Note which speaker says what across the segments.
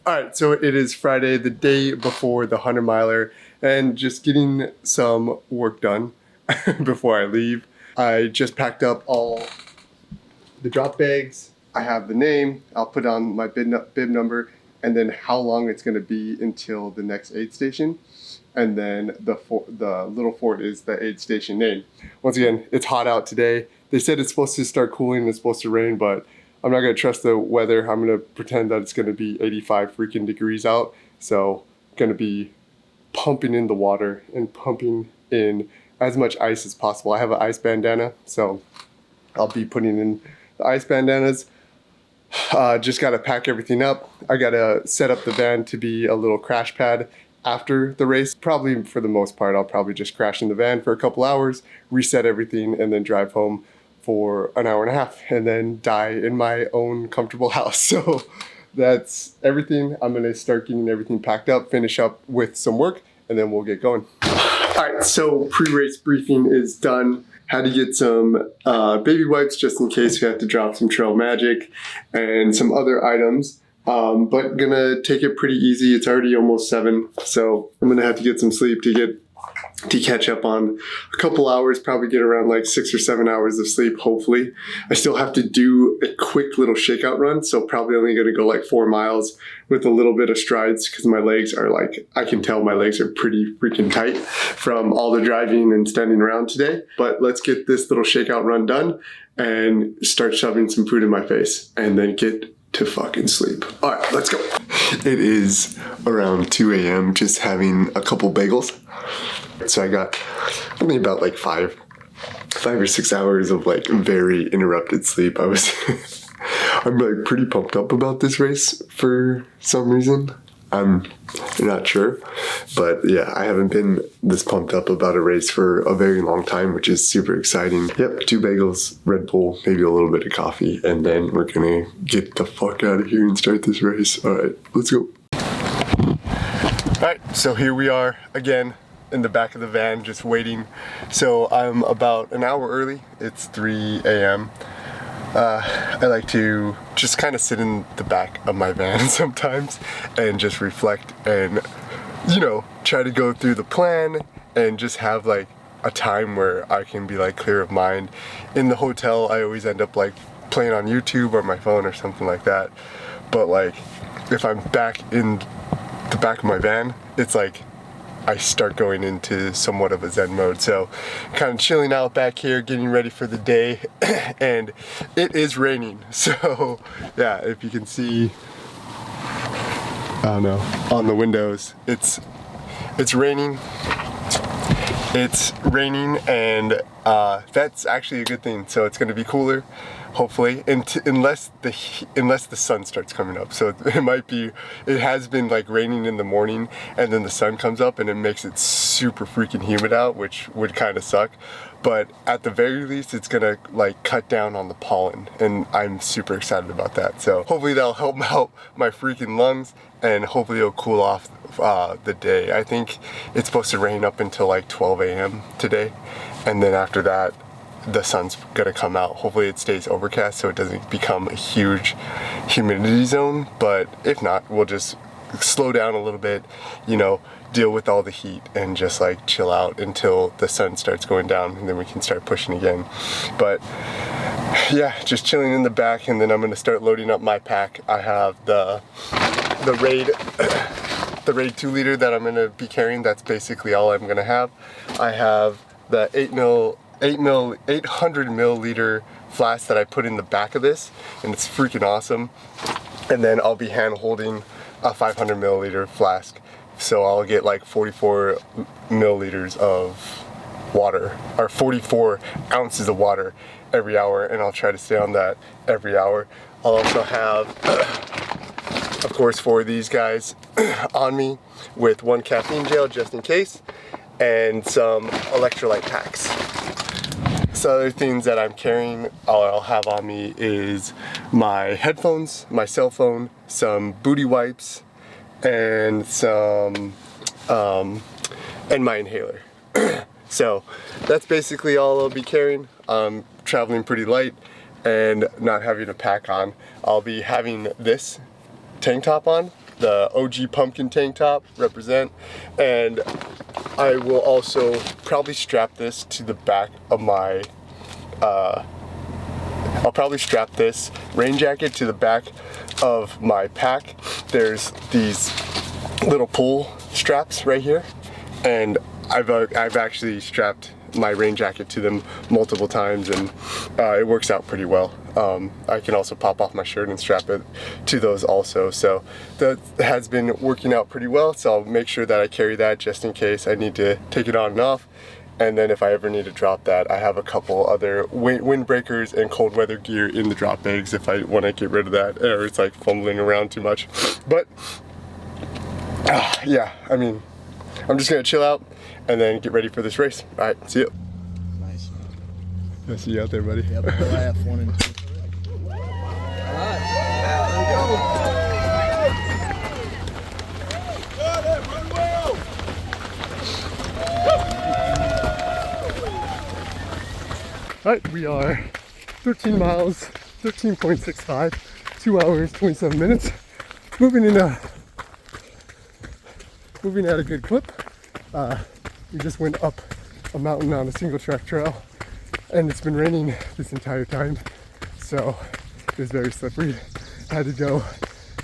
Speaker 1: Alright, so it is Friday, the day before the 100 miler, and just getting some work done before I leave. I just packed up all the drop bags. I have the name, I'll put on my bib number, and then how long it's going to be until the next aid station. And then the little fort is the aid station name. Once again, it's hot out today. They said it's supposed to start cooling and it's supposed to rain, but I'm not going to trust the weather. I'm going to pretend that it's going to be 85 freaking degrees out. So going to be pumping in the water and pumping in as much ice as possible. I have an ice bandana, so I'll be putting in the ice bandanas. Just got to pack everything up. I got to set up the van to be a little crash pad after the race. Probably for the most part, I'll probably just crash in the van for a couple hours, reset everything, and then drive home for an hour and a half and then die in my own comfortable house. So that's everything. I'm gonna start getting everything packed up, finish up with some work, and then we'll get going. All right, so pre-race briefing is done. Had to get some baby wipes just in case we have to drop some Trail Magic and some other items. But gonna take it pretty easy. It's already almost 7, so I'm gonna have to get some sleep to catch up on a couple hours, probably get around like 6 or 7 hours of sleep, hopefully. I still have to do a quick little shakeout run, so probably only gonna go like 4 miles with a little bit of strides because my legs are like, I can tell my legs are pretty freaking tight from all the driving and standing around today. But let's get this little shakeout run done and start shoving some food in my face and then get to fucking sleep. All right, let's go. It is around 2 a.m. just having a couple bagels. So I got only about like 5 or 6 hours of like very interrupted sleep. I'm like pretty pumped up about this race for some reason. I'm not sure, but yeah, I haven't been this pumped up about a race for a very long time, which is super exciting. Yep, 2 bagels, Red Bull, maybe a little bit of coffee, and then we're gonna get the fuck out of here and start this race. All right, let's go. All right, so here we are again in the back of the van, just waiting. So I'm about an hour early. It's 3 a.m. I like to just kind of sit in the back of my van sometimes and just reflect and, you know, try to go through the plan and just have like a time where I can be like clear of mind. In the hotel, I always end up like playing on YouTube or my phone or something like that. But like if I'm back in the back of my van, it's like I start going into somewhat of a Zen mode. So kind of chilling out back here, getting ready for the day. And it is raining. So yeah, if you can see, I don't know, on the windows, it's raining. It's raining, and that's actually a good thing. So it's going to be cooler, hopefully, unless the sun starts coming up. So it has been like raining in the morning, and then the sun comes up, and it makes it super freaking humid out, which would kind of suck. But at the very least, it's gonna like cut down on the pollen, and I'm super excited about that. So hopefully that'll help out my freaking lungs, and hopefully it'll cool off the day. I think it's supposed to rain up until like 12 a.m. today, and then after that, the sun's gonna come out. Hopefully it stays overcast so it doesn't become a huge humidity zone, but if not, we'll just slow down a little bit, you know, deal with all the heat and just like chill out until the sun starts going down, and then we can start pushing again. But yeah, just chilling in the back, and then I'm gonna start loading up my pack. I have the Raid 2-liter that I'm gonna be carrying. That's basically all I'm gonna have. I have the 800 milliliter flask that I put in the back of this, and it's freaking awesome. And then I'll be hand holding a 500 milliliter flask, so I'll get like 44 milliliters of water, or 44 ounces of water every hour, and I'll try to stay on that every hour. I'll also have, of course, 4 of these guys on me with 1 caffeine gel just in case, and some electrolyte packs. So other things that I'm carrying, I'll have on me is my headphones, my cell phone, some booty wipes, and some and my inhaler. So that's basically all I'll be carrying. I'm traveling pretty light and not having a pack on. I'll be having this tank top on the OG pumpkin tank top, represent. And I will also probably strap this to the back of my, I'll probably strap this rain jacket to the back of my pack. There's these little pull straps right here, and I've actually strapped my rain jacket to them multiple times, and it works out pretty well. I can also pop off my shirt and strap it to those also, so that has been working out pretty well. So I'll make sure that I carry that just in case I need to take it on and off. And then if I ever need to drop that, I have a couple other windbreakers and cold weather gear in the drop bags if I want to get rid of that, or it's like fumbling around too much. But yeah, I mean, I'm just gonna chill out and then get ready for this race. All right, see you.
Speaker 2: Nice.
Speaker 1: I'll see you out there, buddy.
Speaker 2: Yep, laugh 1 and 2. All right, there we go.
Speaker 1: All right, we are 13 miles, 13.65, 2 hours, 27 minutes. Moving at a good clip. We just went up a mountain on a single track trail, and it's been raining this entire time, so it was very slippery. I had to go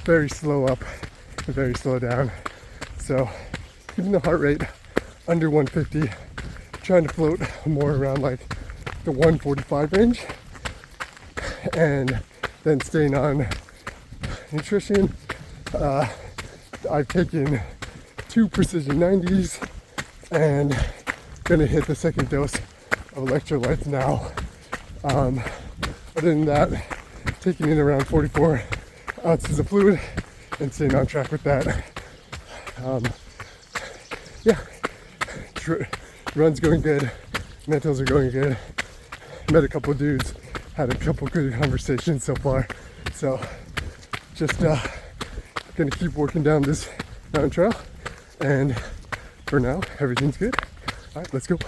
Speaker 1: very slow up and very slow down. So keeping the heart rate under 150, trying to float more around like the 145 range, and then staying on nutrition. I've taken 2 precision 90s and gonna hit the second dose of electrolytes now. Other than that, taking in around 44 ounces of fluid and staying on track with that. Yeah, run's going good, mentals are going good. Met a couple of dudes, had a couple good conversations so far. So just gonna keep working down this mountain trail, and for now everything's good. All right, let's go.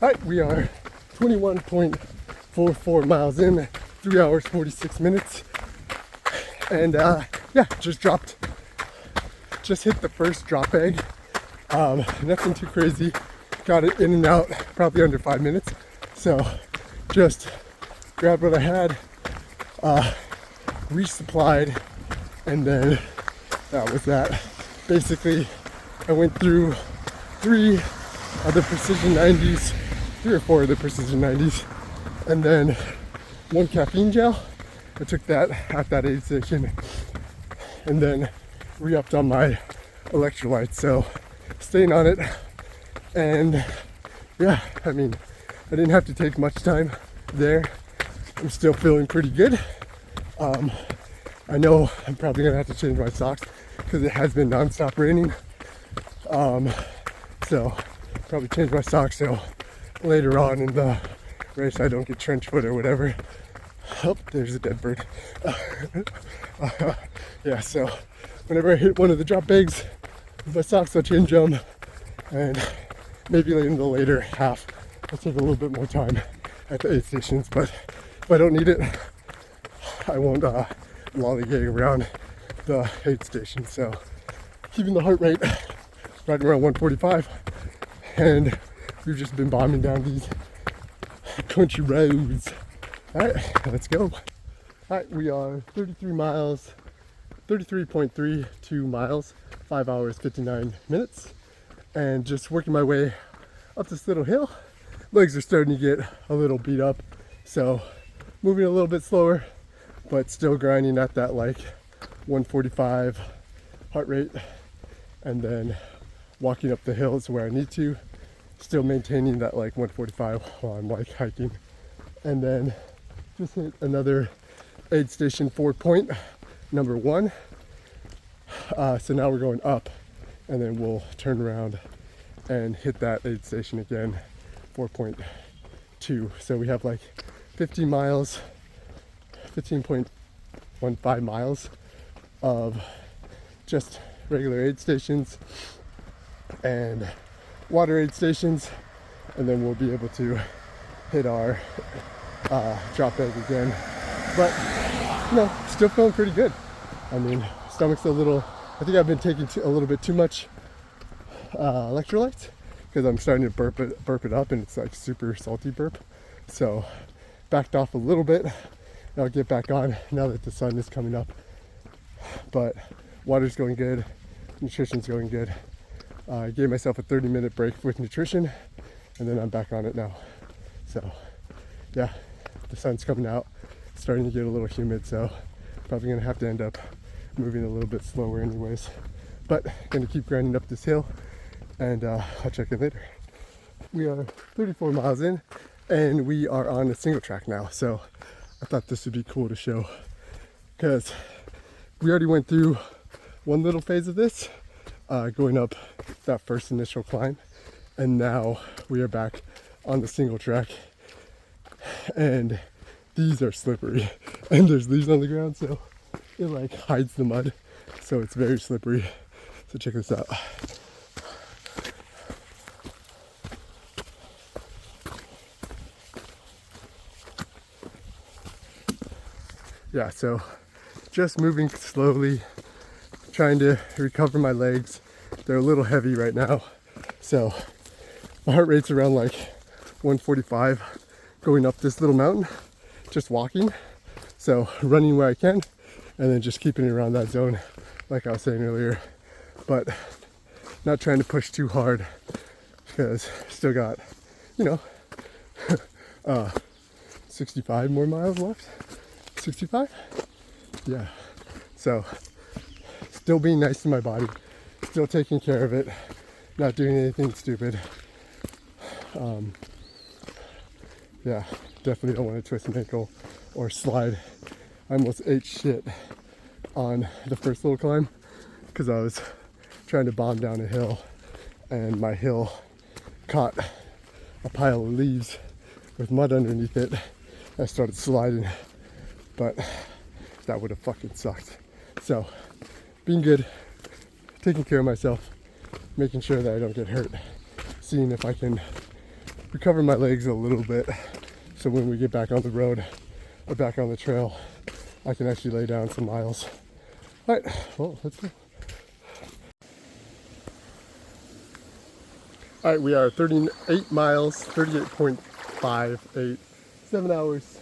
Speaker 1: All right, we are 21.44 miles in, 3 hours 46 minutes, and yeah, just hit the first drop bag. Nothing too crazy, got it in and out probably under 5 minutes. So just grabbed what I had, resupplied, and then that was that. Basically, I went through 3 other precision 90s, 3 or 4 other precision 90s, and then 1 caffeine gel. I took that at that aid station, and then re-upped on my electrolytes. So staying on it, and yeah, I mean, I didn't have to take much time there. I'm still feeling pretty good. I know I'm probably gonna have to change my socks because it has been non-stop raining. So probably change my socks so later on in the race I don't get trench foot or whatever. Oh, there's a dead bird. Yeah, so whenever I hit one of the drop bags with my socks, I'll change them, and maybe in the later half I'll take a little bit more time at the aid stations, but if I don't need it, I won't lollygag around the aid station. So keeping the heart rate right around 145, and we've just been bombing down these country roads. All right, let's go. All right, we are 33 miles, 33.32 miles, 5 hours, 59 minutes, and just working my way up this little hill. Legs are starting to get a little beat up, so moving a little bit slower, but still grinding at that like 145 heart rate, and then walking up the hills where I need to, still maintaining that like 145 while I'm like hiking. And then just hit another aid station 4.1. So now we're going up, and then we'll turn around and hit that aid station again, 4.2. So we have like 15 miles, 15.15 miles of just regular aid stations and water aid stations, and then we'll be able to hit our drop bag again. But you know, still feeling pretty good. I mean, stomach's a little, I think I've been taking a little bit too much electrolytes because I'm starting to burp it up, and it's like super salty burp. So backed off a little bit, and I'll get back on now that the sun is coming up. But water's going good, nutrition's going good. I gave myself a 30-minute break with nutrition, and then I'm back on it now. So yeah, the sun's coming out, it's starting to get a little humid, so probably gonna have to end up moving a little bit slower anyways. But gonna keep grinding up this hill, and I'll check in later. We are 34 miles in, and we are on a single track now. So I thought this would be cool to show, because we already went through one little phase of this, going up that first initial climb, and now we are back on the single track, and these are slippery, and there's leaves on the ground, so it like hides the mud, so it's very slippery. So check this out. Yeah, so just moving slowly, trying to recover my legs. They're a little heavy right now, so my heart rate's around like 145 going up this little mountain, just walking. So running where I can, and then just keeping it around that zone like I was saying earlier, but not trying to push too hard because still got, 65 more miles left. 65? Yeah. So still being nice to my body, still taking care of it, not doing anything stupid. Yeah, definitely don't want to twist an ankle or slide. I almost ate shit on the first little climb because I was trying to bomb down a hill, and my hill caught a pile of leaves with mud underneath it. I started sliding, but that would have fucking sucked. So being good, taking care of myself, making sure that I don't get hurt, seeing if I can recover my legs a little bit, so when we get back on the road or back on the trail, I can actually lay down some miles. All right, well, let's go. All right, we are 38 miles, 38.58, 7 hours,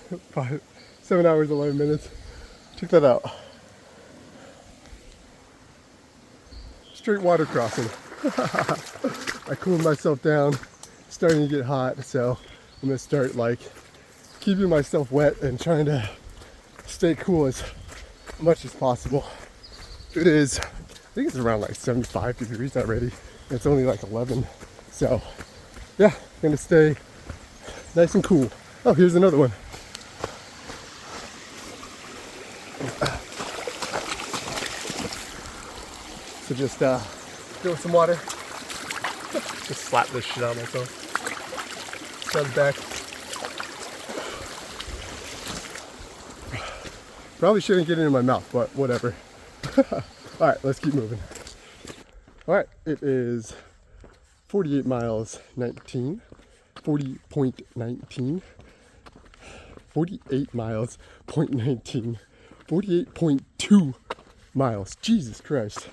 Speaker 1: 7 hours, 11 minutes. Check that out. Straight water crossing. I cooled myself down, starting to get hot, so I'm gonna start like keeping myself wet and trying to stay cool as much as possible. It is, I think it's around like 75 degrees already. It's only like 11. So yeah, gonna stay nice and cool. Oh, here's another one. So just fill some water. Just slap this shit out of myself. Sun's back. Probably shouldn't get it in my mouth, but whatever. All right, let's keep moving. All right, it is 48 miles, 40.19. 48 miles, 0.19. 48.2 miles. Jesus Christ.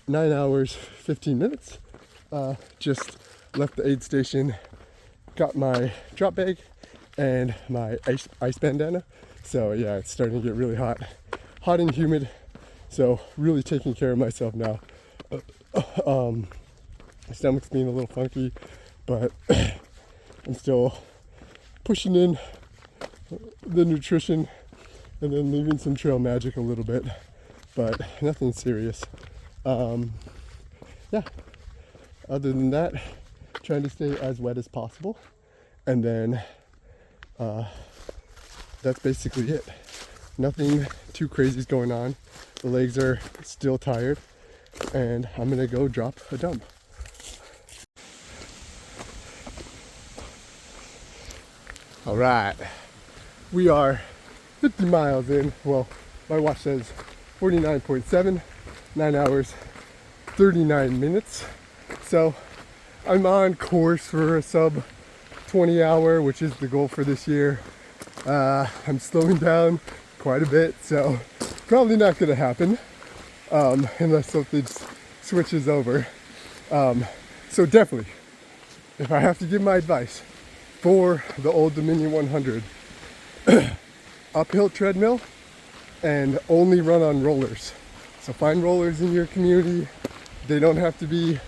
Speaker 1: 9 hours, 15 minutes. Just left the aid station, got my drop bag and my ice bandana. So yeah, it's starting to get really hot and humid. So really taking care of myself now. My stomach's being a little funky, but I'm still pushing in the nutrition and then leaving some trail magic a little bit, but nothing serious. Yeah, other than that, trying to stay as wet as possible, and then that's basically it. Nothing too crazy is going on. The legs are still tired, and I'm gonna go drop a dump. All right, we are 50 miles in. Well, my watch says 49.7, 9 hours, 39 minutes. So I'm on course for a sub 20 hour, which is the goal for this year. I'm slowing down quite a bit, so probably not gonna happen. unless something switches over. So definitely, if I have to give my advice for the Old Dominion 100, uphill treadmill and only run on rollers. So find rollers in your community. They don't have to be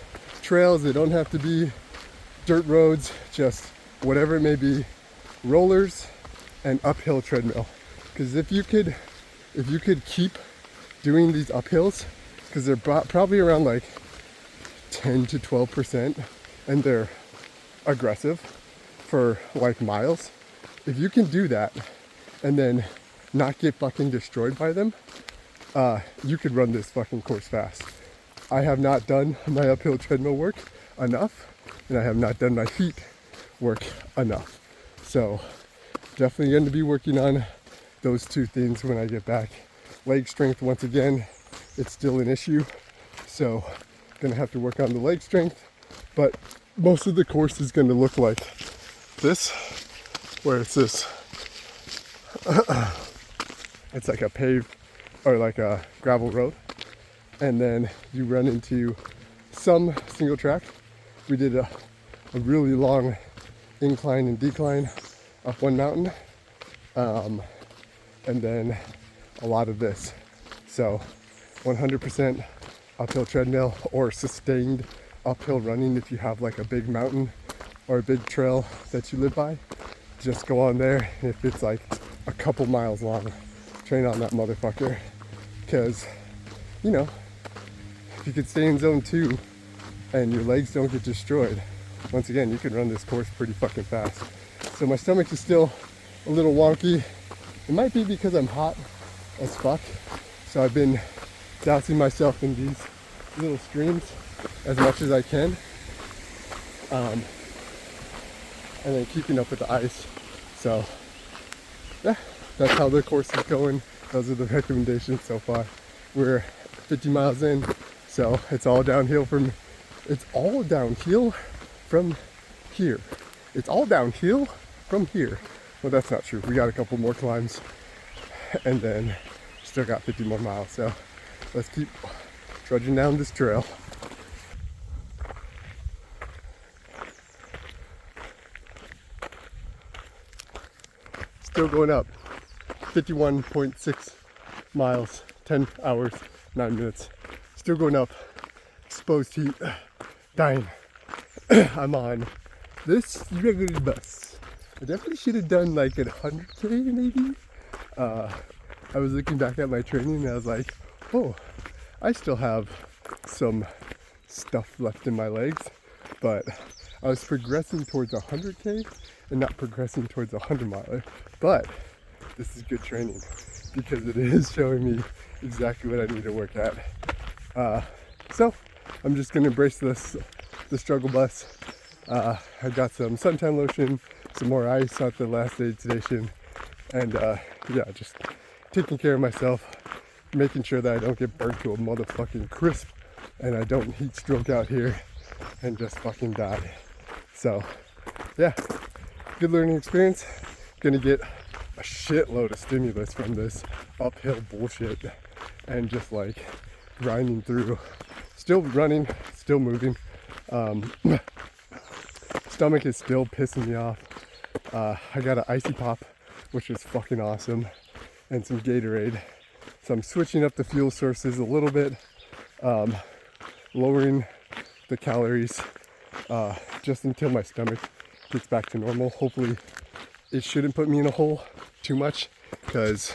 Speaker 1: trails, they don't have to be dirt roads, just whatever it may be, rollers and uphill treadmill. Because if you could keep doing these uphills, because they're probably around like 10 to 12% and they're aggressive for like miles. If you can do that and then not get fucking destroyed by them, you could run this fucking course fast. I have not done my uphill treadmill work enough, and I have not done my feet work enough. So definitely going to be working on those two things when I get back. Leg strength, once again, it's still an issue. So gonna have to work on the leg strength, but most of the course is going to look like this, where it's this, it's like a paved or like a gravel road, and then you run into some single track. We did a really long incline and decline up one mountain, and then a lot of this. So 100% uphill treadmill or sustained uphill running if you have like a big mountain or a big trail that you live by. Just go on there. If it's like a couple miles long, train on that motherfucker. Because, you know, if you could stay in zone 2 and your legs don't get destroyed, once again, you can run this course pretty fucking fast. So my stomach is still a little wonky. It might be because I'm hot as fuck. So I've been dousing myself in these little streams as much as I can. And then keeping up with the ice. So yeah, that's how the course is going. Those are the recommendations so far. We're 50 miles in, so it's all downhill from here. It's all downhill from here. Well, that's not true. We got a couple more climbs and then still got 50 more miles. So let's keep trudging down this trail. Still going up. 51.6 miles, 10 hours, 9 minutes. Still going up. Exposed heat. Dying. I'm on this regular bus. I definitely should have done like a 100K maybe. I was looking back at my training and I was like, oh, I still have some stuff left in my legs, but I was progressing towards 100K and not progressing towards a 100-miler. But this is good training because it is showing me exactly what I need to work at. So I'm just gonna embrace the struggle bus. I got some suntan lotion, some more ice at the last aid station, and yeah, just taking care of myself, making sure that I don't get burnt to a motherfucking crisp and I don't heat stroke out here and just fucking die. So yeah, good learning experience. Gonna get a shitload of stimulus from this uphill bullshit and just like grinding through. Still running, still moving. Stomach is still pissing me off. I got an icy pop, which is fucking awesome, and some Gatorade. So I'm switching up the fuel sources a little bit, lowering the calories just until my stomach gets back to normal. Hopefully it shouldn't put me in a hole too much because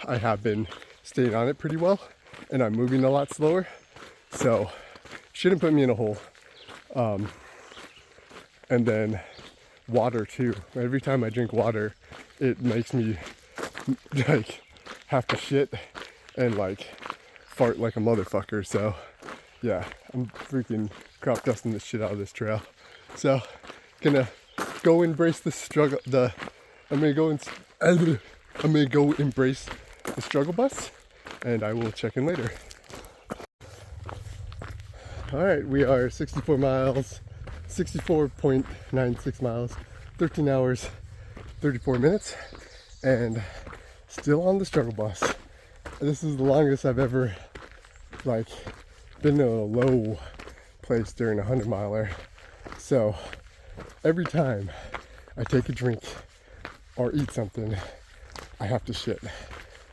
Speaker 1: I have been staying on it pretty well and I'm moving a lot slower. So shouldn't put me in a hole. And then water too. Every time I drink water, it makes me like have to shit and like fart like a motherfucker. So yeah, I'm freaking crop dusting the shit out of this trail. So gonna go embrace the struggle. I'm gonna go embrace the struggle bus, and I will check in later. All right, we are 64 miles, 64.96 miles, 13 hours, 34 minutes, and still on the struggle bus. This is the longest I've ever like been in a low place during a 100-miler. So every time I take a drink or eat something, I have to shit.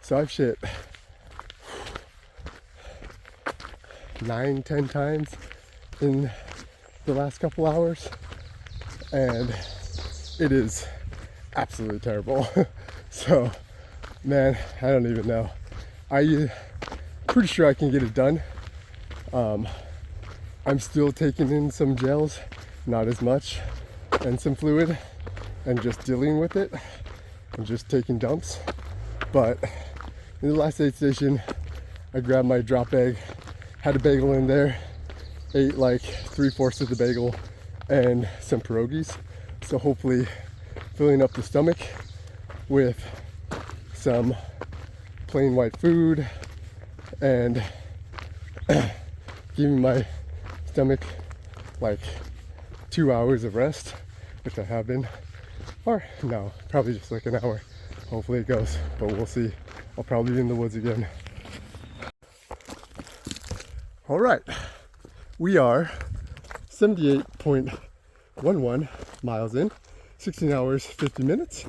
Speaker 1: So I've shit 9-10 times in the last couple hours, and it is absolutely terrible. So man, I don't even know. I'm pretty sure I can get it done. I'm still taking in some gels, not as much, and some fluid, and just dealing with it and just taking dumps. But in the last aid station, I grabbed my drop bag, had a bagel in there, ate like 3/4 of the bagel and some pierogies. So hopefully filling up the stomach with some plain white food and giving my stomach like 2 hours of rest, which I have been, or no, probably just like an hour. Hopefully it goes, but we'll see. I'll probably be in the woods again. All right, we are 78.11 miles in, 16 hours, 50 minutes,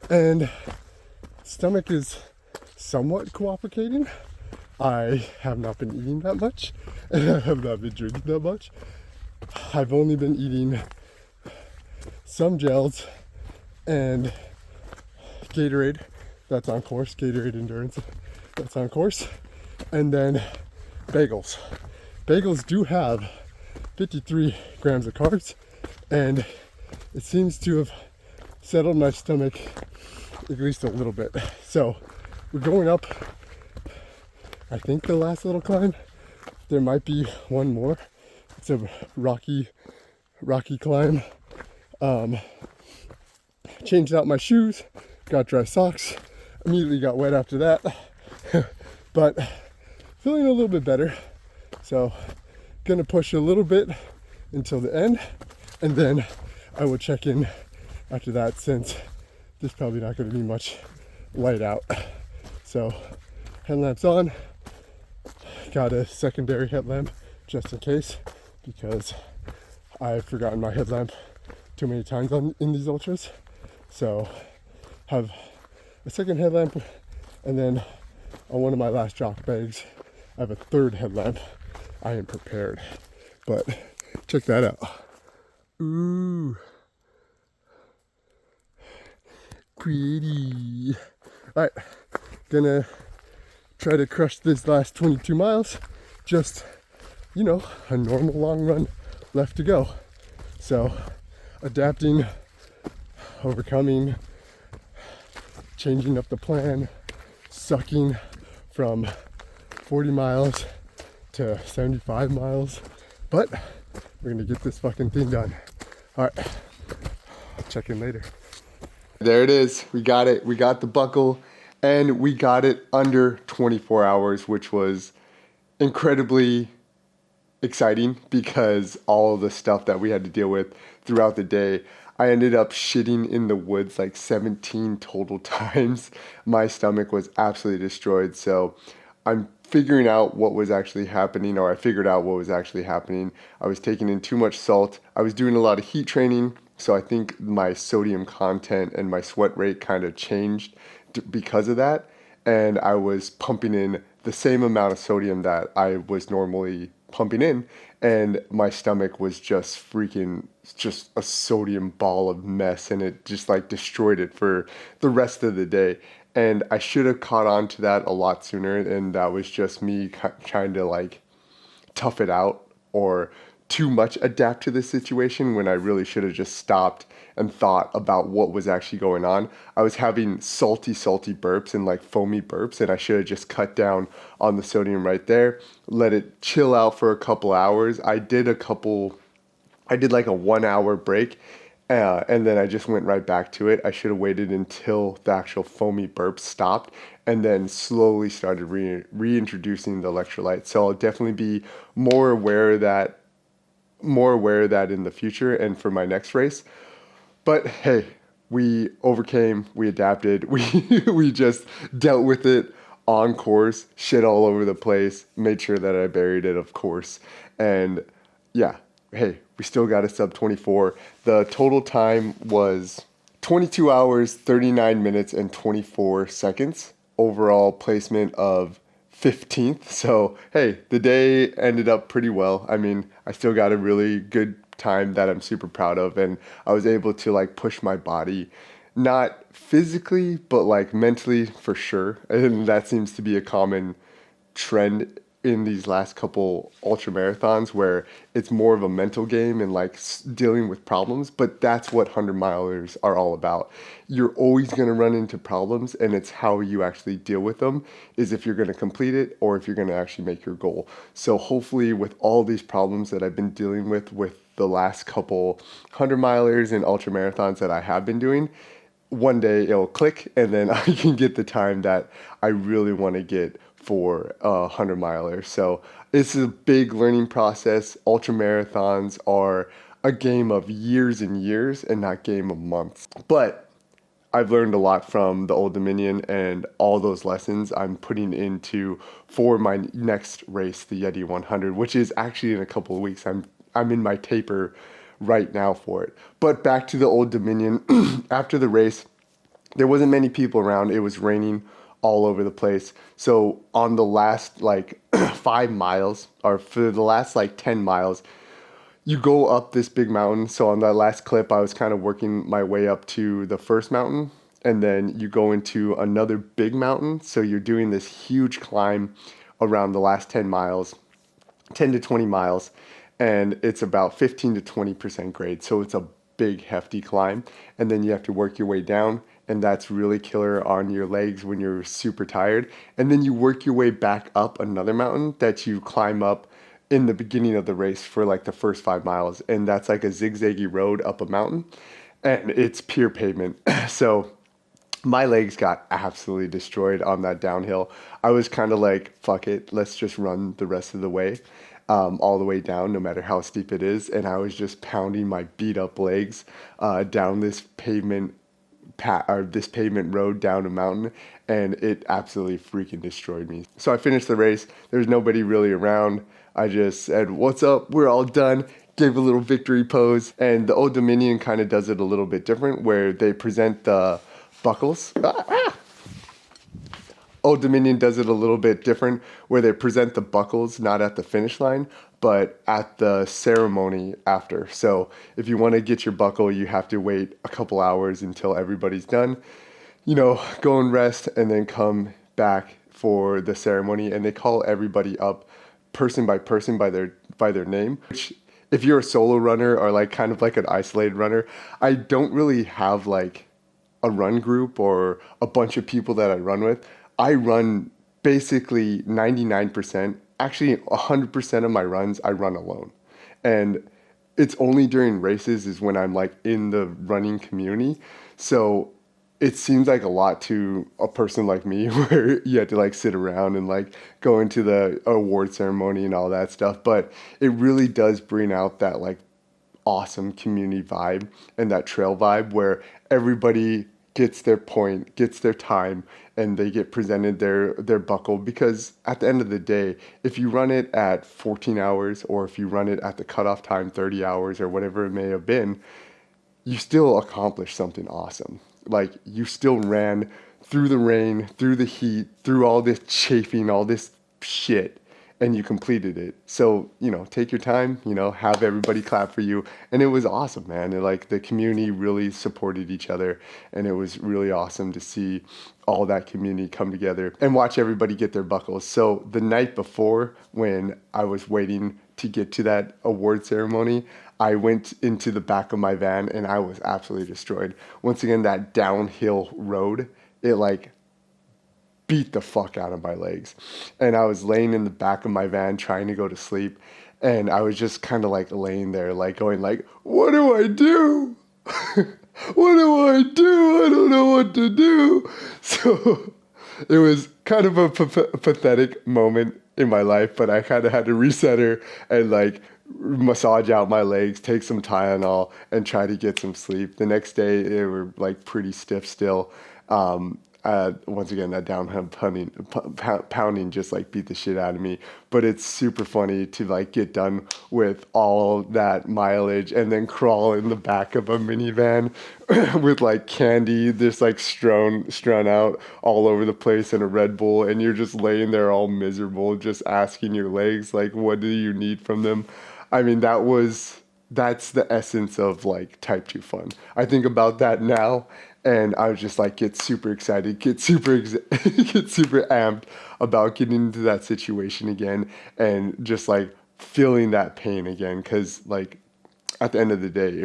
Speaker 1: and stomach is somewhat cooperating. I have not been eating that much, and I have not been drinking that much. I've only been eating some gels and Gatorade, that's on course, Gatorade Endurance, that's on course, and then bagels. Bagels do have 53 grams of carbs, and it seems to have settled my stomach at least a little bit. So we're going up, I think, the last little climb. There might be one more. It's a rocky climb. Changed out my shoes, got dry socks, immediately got wet after that, but feeling a little bit better. So gonna push a little bit until the end, and then I will check in after that, since there's probably not gonna be much light out. So headlamps on, got a secondary headlamp just in case, because I've forgotten my headlamp too many times in these ultras. So have a second headlamp, and then on one of my last drop bags I have a third headlamp. I am prepared, but check that out. Ooh, pretty. All right, gonna try to crush this last 22 miles. Just, you know, a normal long run left to go. So adapting, overcoming, changing up the plan, sucking from 40 miles to 75 miles, but we're gonna get this fucking thing done. All right, I'll check in later. There it is, we got it. We got the buckle, and we got it under 24 hours, which was incredibly exciting because all of the stuff that we had to deal with throughout the day. I ended up shitting in the woods like 17 total times. My stomach was absolutely destroyed. So I'm figuring out what was actually happening, or I figured out what was actually happening. I was taking in too much salt. I was doing a lot of heat training. So I think my sodium content and my sweat rate kind of changed because of that. And I was pumping in the same amount of sodium that I was normally pumping in, and my stomach was just a sodium ball of mess, and it just like destroyed it for the rest of the day. And I should have caught on to that a lot sooner, and that was just me trying to like tough it out or too much adapt to the situation, when I really should have just stopped and thought about what was actually going on. I was having salty burps and like foamy burps, and I should have just cut down on the sodium right there, let it chill out for a couple hours. I did like a 1 hour break, and then I just went right back to it. I should have waited until the actual foamy burps stopped, and then slowly started reintroducing the electrolytes. So I'll definitely be more aware of that in the future and for my next race. But hey, we overcame, we adapted, we just dealt with it on course, shit all over the place, made sure that I buried it, of course. And yeah, hey, we still got a sub 24. The total time was 22 hours, 39 minutes, and 24 seconds. Overall placement of 15th. So, hey, the day ended up pretty well. I mean, I still got a really good time that I'm super proud of, and I was able to like push my body, not physically, but like mentally for sure. And that seems to be a common trend in these last couple ultra marathons where it's more of a mental game and like dealing with problems, but that's what 100 milers are all about. You're always going to run into problems, and it's how you actually deal with them is if you're going to complete it or if you're going to actually make your goal. So hopefully with all these problems that I've been dealing with the last couple 100 milers and ultra marathons that I have been doing, one day it'll click and then I can get the time that I really want to get for a 100 miler. So this is a big learning process. Ultra marathons are a game of years and years and not game of months. But I've learned a lot from the Old Dominion, and all those lessons I'm putting into for my next race, the Yeti 100, which is actually in a couple of weeks. I'm in my taper right now for it. But back to the Old Dominion. After the race, there wasn't many people around. It was raining all over the place. So on the last like 5 miles, or for the last like 10 miles, you go up this big mountain. So on that last clip, I was kind of working my way up to the first mountain, and then you go into another big mountain. So you're doing this huge climb around the last 10 miles, 10 to 20 miles, and it's about 15 to 20% grade. So it's a big, hefty climb. And then you have to work your way down, and that's really killer on your legs when you're super tired. And then you work your way back up another mountain that you climb up in the beginning of the race for like the first 5 miles. And that's like a zigzaggy road up a mountain, and it's pure pavement. So my legs got absolutely destroyed on that downhill. I was kind of like, fuck it, let's just run the rest of the way, all the way down, no matter how steep it is. And I was just pounding my beat up legs down this pavement this pavement road down a mountain, and it absolutely freaking destroyed me. So I finished the race. There's nobody really around. I just said, "What's up? We're all done." Gave a little victory pose, and the Old Dominion kind of does it a little bit different, where they present the buckles. Old Dominion does it a little bit different, where they present the buckles not at the finish line, but at the ceremony after. So if you want to get your buckle, you have to wait a couple hours until everybody's done. You know, go and rest, and then come back for the ceremony. And they call everybody up person by person by their name, which, if you're a solo runner or like kind of like an isolated runner, I don't really have like a run group or a bunch of people that I run with. I run basically 99%, actually 100% of my runs I run alone. And it's only during races is when I'm like in the running community. So it seems like a lot to a person like me, where you have to like sit around and like go into the award ceremony and all that stuff. But it really does bring out that like awesome community vibe and that trail vibe where everybody gets their point, gets their time, and they get presented their buckle. Because at the end of the day, if you run it at 14 hours, or if you run it at the cutoff time 30 hours or whatever it may have been, you still accomplished something awesome. Like, you still ran through the rain, through the heat, through all this chafing, all this shit, and you completed it. So, you know, take your time, you know, have everybody clap for you. And it was awesome, man. And like, the community really supported each other, and it was really awesome to see all that community come together and watch everybody get their buckles. So the night before, when I was waiting to get to that award ceremony, I went into the back of my van and I was absolutely destroyed. Once again, that downhill road, it like beat the fuck out of my legs. And I was laying in the back of my van trying to go to sleep. And I was just kind of like laying there, like going like, what do I do? What do I do? I don't know what to do. So it was kind of a pathetic moment in my life, but I kind of had to reset her and like massage out my legs, take some Tylenol, and try to get some sleep. The next day, they were like pretty stiff still. Once again, that downhill pounding just like beat the shit out of me. But it's super funny to like get done with all that mileage and then crawl in the back of a minivan with like candy just like strewn out all over the place and a Red Bull, and you're just laying there all miserable, just asking your legs like, what do you need from them? I mean, that's the essence of like type 2 fun. I think about that now and I was just like, get super excited, get super amped about getting into that situation again and just like feeling that pain again. Cause like at the end of the day,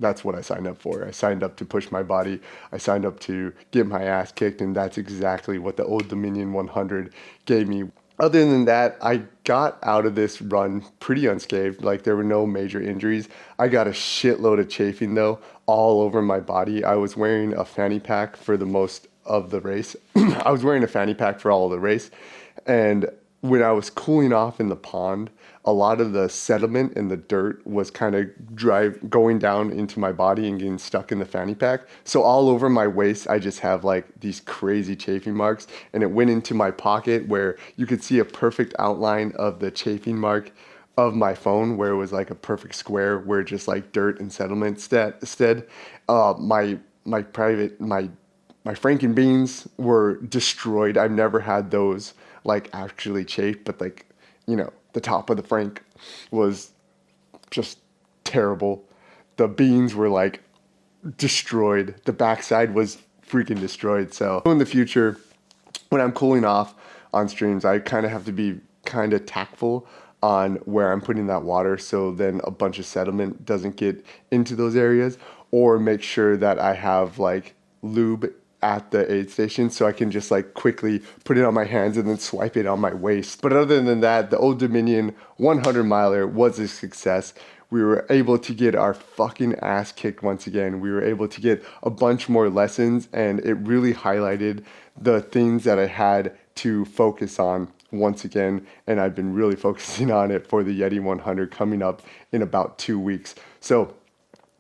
Speaker 1: that's what I signed up for. I signed up to push my body. I signed up to get my ass kicked. And that's exactly what the Old Dominion 100 gave me. Other than that, I got out of this run pretty unscathed. Like there were no major injuries. I got a shitload of chafing though, all over my body. I was wearing a fanny pack for the most of the race. I was wearing a fanny pack for all of the race. And when I was cooling off in the pond, a lot of the sediment and the dirt was kind of going down into my body and getting stuck in the fanny pack. So all over my waist, I just have like these crazy chafing marks, and it went into my pocket where you could see a perfect outline of the chafing mark of my phone, where it was like a perfect square where just like dirt and sediment instead. My Franken beans were destroyed. I've never had those like actually chafed, but like, you know, the top of the Frank was just terrible. The beans were like destroyed. The backside was freaking destroyed. So in the future, when I'm cooling off on streams, I kind of have to be kind of tactful on where I'm putting that water, so then a bunch of sediment doesn't get into those areas, or make sure that I have like lube at the aid station so I can just like quickly put it on my hands and then swipe it on my waist. But other than that, the Old Dominion 100 miler was a success. We were able to get our fucking ass kicked once again. We were able to get a bunch more lessons, and it really highlighted the things that I had to focus on once again, and I've been really focusing on it for the Yeti 100 coming up in about 2 weeks. So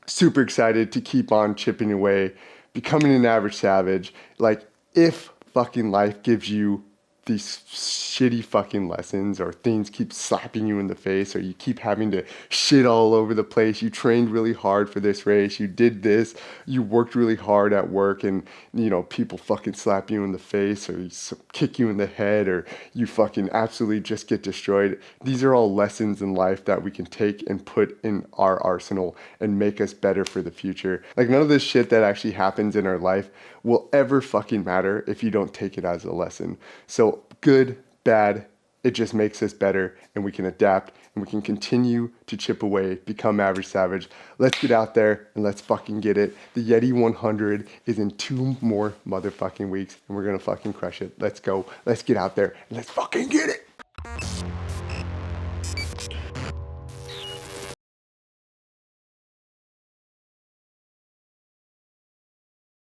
Speaker 1: super excited to keep on chipping away, becoming an average savage. Like, if fucking life gives you these shitty fucking lessons, or things keep slapping you in the face, or you keep having to shit all over the place, you trained really hard for this race, you did this, you worked really hard at work, and you know, people fucking slap you in the face, or kick you in the head, or you fucking absolutely just get destroyed. These are all lessons in life that we can take and put in our arsenal and make us better for the future. Like, none of this shit that actually happens in our life will ever fucking matter if you don't take it as a lesson. So good, bad, it just makes us better, and we can adapt, and we can continue to chip away, become average savage. Let's get out there and let's fucking get it. The Yeti 100 is in 2 more motherfucking weeks, and we're gonna fucking crush it. Let's go. Let's get out there and let's fucking get it.